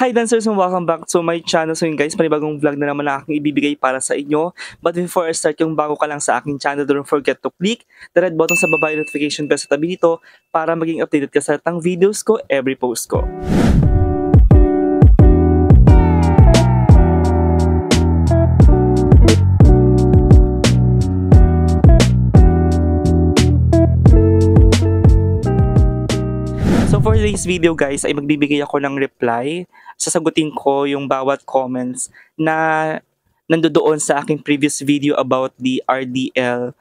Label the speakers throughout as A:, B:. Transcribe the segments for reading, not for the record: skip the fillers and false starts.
A: Hi dancers and welcome back to my channel. So yun guys, panibagong vlog na naman na aking ibibigay para sa inyo. But before I start, yung bago ka lang sa aking channel, don't forget to click the red button sa baba yung notification bell sa tabi nito para maging updated ka sa lahat ng videos ko, every post ko. So for today's video guys, ay magbibigay ako ng reply. Sasagutin ko yung bawat comments na nandoon sa aking previous video about the RDL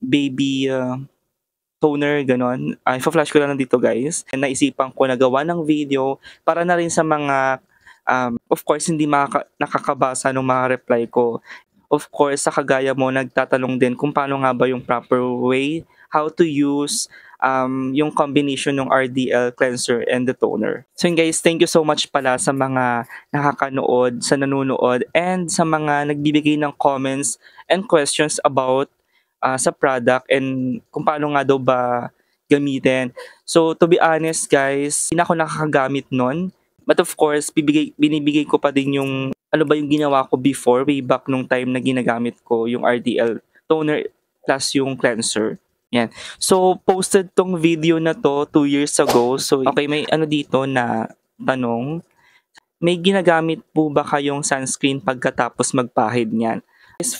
A: baby toner, ganon. Ipa-flash ko lang dito guys. Naisipan ko na gawa ng video para na rin sa mga, of course, hindi nakakabasa ng mga reply ko. Of course, sa kagaya mo, nagtatanong din kung paano nga ba yung proper way, how to use yung combination ng RDL cleanser and the toner. So yun guys, thank you so much pala sa mga nakakanood, sa nanonood, and sa mga nagbibigay ng comments and questions about sa product and kung paano nga daw ba gamitin. So to be honest guys, hindi na ako nakakagamit nun. But of course, binibigay ko pa din yung ano ba yung ginawa ko before, way back nung time na ginagamit ko yung RDL toner plus yung cleanser. Yan. So, posted tong video na to 2 years ago. So, okay, may ano dito na tanong. May ginagamit po ba kayong sunscreen pagkatapos magpahid niyan?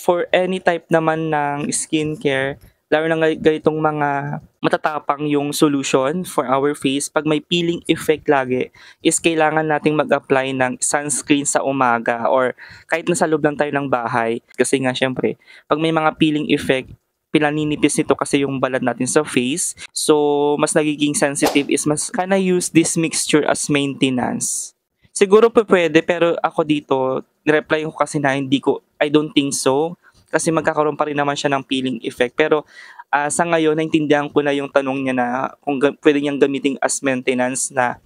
A: For any type naman ng skincare, lalo na ganitong mga matatapang yung solution for our face, pag may peeling effect lagi, is kailangan nating mag-apply ng sunscreen sa umaga or kahit nasa loob lang tayo ng bahay. Kasi nga syempre, pag may mga peeling effect, pinaninipis nito kasi yung balat natin sa face. So, mas nagiging sensitive is mas can I use this mixture as maintenance? Siguro pa pwede, pero ako dito, reply ko kasi na I don't think so. Kasi magkakaroon pa rin naman siya ng peeling effect. Pero sa ngayon, naintindihan ko na yung tanong niya na kung pwede niyang gamitin as maintenance na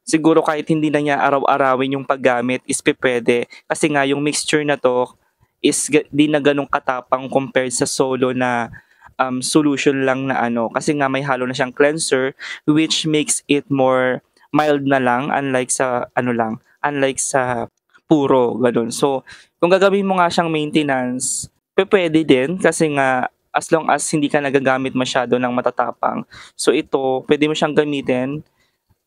A: siguro kahit hindi na niya araw-arawin yung paggamit is pwede. Kasi nga yung mixture na to is di na ganun katapang compared sa solo na solution lang na ano. Kasi nga may halo na siyang cleanser which makes it more mild na lang unlike sa puro ganun. So, kung gagawin mo nga siyang maintenance, pwede din kasi nga as long as hindi ka nagagamit masyado ng matatapang. So ito, pwede mo siyang gamitin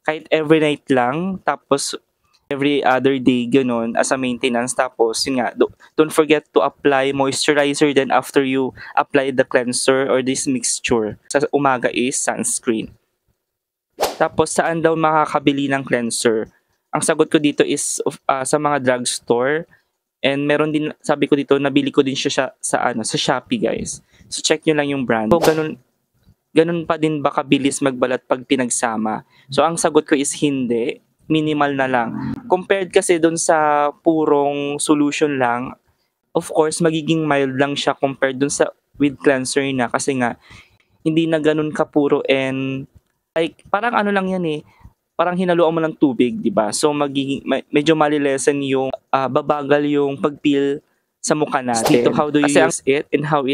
A: kahit every night lang, tapos every other day, ganun, as a maintenance. Tapos, yun nga, don't forget to apply moisturizer then after you apply the cleanser or this mixture. Sa umaga is sunscreen. Tapos, saan daw makakabili ng cleanser? Ang sagot ko dito is sa mga drugstore. And meron din, sabi ko dito, nabili ko din siya sa Shopee, guys. So, check nyo lang yung brand. So, ganun pa din ba kabilis magbalat pag pinagsama? So, ang sagot ko is hindi. Minimal na lang. Compared kasi dun sa purong solution lang, of course, magiging mild lang siya compared dun sa with cleanser na. Kasi nga, hindi na ganun kapuro and like, parang ano lang yan parang hinaluan mo ng tubig, di ba? So, medyo malilesen yung babagal yung pagpeel sa mukha natin. Dito, how do you use it and how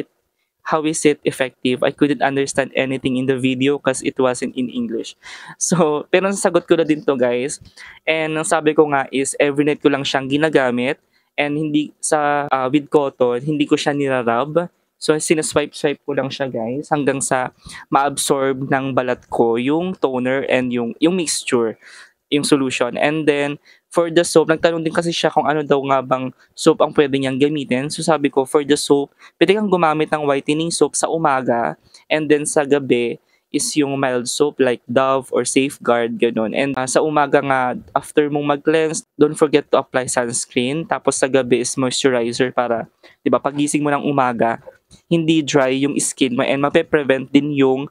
A: is it effective? I couldn't understand anything in the video because it wasn't in English. So, pero nasagot ko na din to guys. And ang sabi ko nga is every night ko lang siyang ginagamit and hindi sa with cotton, hindi ko siya nirarub. So, sinaswipe-swipe ko lang siya guys hanggang sa ma-absorb ng balat ko yung toner and yung mixture, yung solution. And then, for the soap, nagtanong din kasi siya kung ano daw nga bang soap ang pwede niyang gamitin. So sabi ko, for the soap, pwede kang gumamit ng whitening soap sa umaga and then sa gabi is yung mild soap like Dove or Safeguard, ganun. And sa umaga nga, after mong mag-cleanse, don't forget to apply sunscreen. Tapos sa gabi is moisturizer para, di ba, pagising mo ng umaga, hindi dry yung skin mo and mape-prevent din yung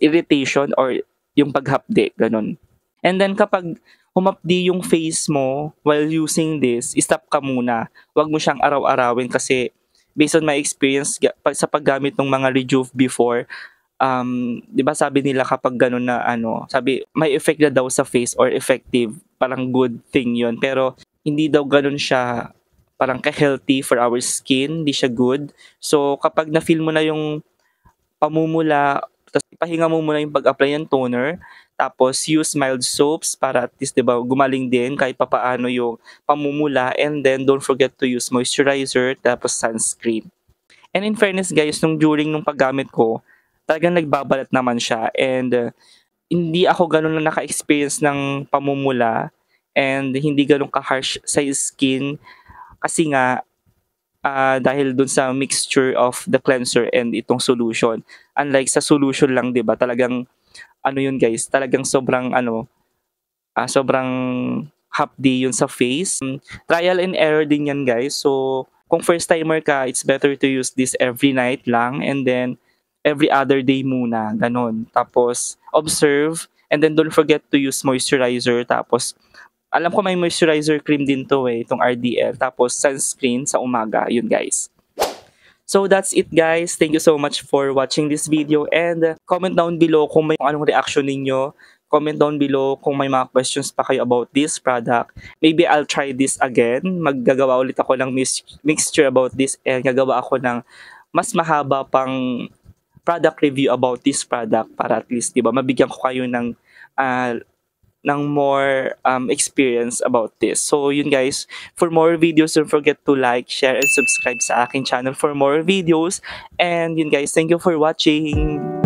A: irritation or yung paghapde, ganun. And then kapag humapdi yung face mo while using this, stop ka muna. Huwag mo siyang araw-arawin kasi based on my experience sa paggamit ng mga Rejuve before, di ba sabi nila kapag ganun na sabi may effect na daw sa face or effective, parang good thing yun. Pero hindi daw ganun siya parang ka-healthy for our skin, hindi siya good. So kapag na-feel mo na yung pamumula, Tapos ipahinga mo muna yung pag-apply ng toner. Tapos use mild soaps para at least 'di ba gumaling din kahit papaano yung pamumula, and then don't forget to use moisturizer tapos sunscreen. And in fairness guys, during nung paggamit ko, talagang nagbabalat naman siya, and hindi ako gano'n na naka-experience ng pamumula and hindi gano'n ka-harsh sa skin kasi nga dahil dun sa mixture of the cleanser and itong solution. Unlike sa solution lang 'di ba, talagang ano yun guys, talagang sobrang sobrang hapdi yun sa face. Trial and error din yan guys. So kung first timer ka, it's better to use this every night lang, and then every other day muna, ganon. Tapos observe, and then don't forget to use moisturizer. Tapos alam ko may moisturizer cream din to itong RDL. Tapos sunscreen sa umaga, yun guys. So that's it guys. Thank you so much for watching this video, and comment down below kung may anong reaction ninyo. Comment down below kung may mga questions pa kayo about this product. Maybe I'll try this again. Maggagawa ulit ako ng mixture about this, and gagawa ako ng mas mahaba pang product review about this product para at least 'di ba mabigyan ko kayo ng more experience about this. So yun guys, for more videos, don't forget to like, share, and subscribe sa aking channel for more videos. And yun guys, thank you for watching.